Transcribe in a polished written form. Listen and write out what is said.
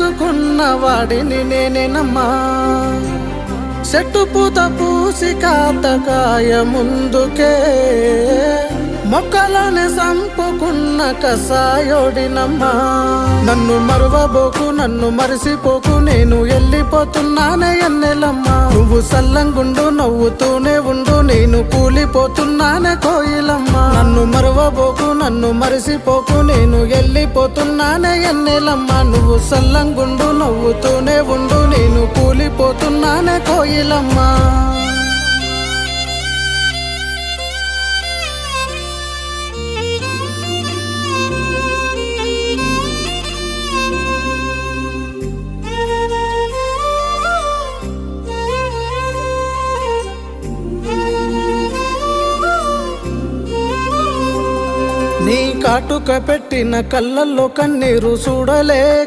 చేసుకున్న వాడిని నేనేనమ్మా. చెట్టు పూత పూసి కాతకాయ ముందుకే మొక్కలనే సంపుకున్న కసాయోడినమ్మా. నన్ను మరువబోకు, నన్ను మరిసిపోకు, నేను వెళ్ళిపోతున్నానే ఎన్నెలమ్మా. నువ్వు సల్లంగుండు, నవ్వుతూనే ఉండు, నేను కూలిపోతున్నానే కోయిలమ్మా. నన్ను మరువబోకు, నన్ను మరిసిపోకు, నేను వెళ్ళిపోతున్నానే ఎన్నెలమ్మా. నువ్వు సల్లంగుండు, నవ్వుతూనే ఉండు, నేను కూలిపోతున్నానే కోయిలమ్మా. నీ కాటుక పెట్టిన కళ్ళల్లో కన్నీరు చూడలే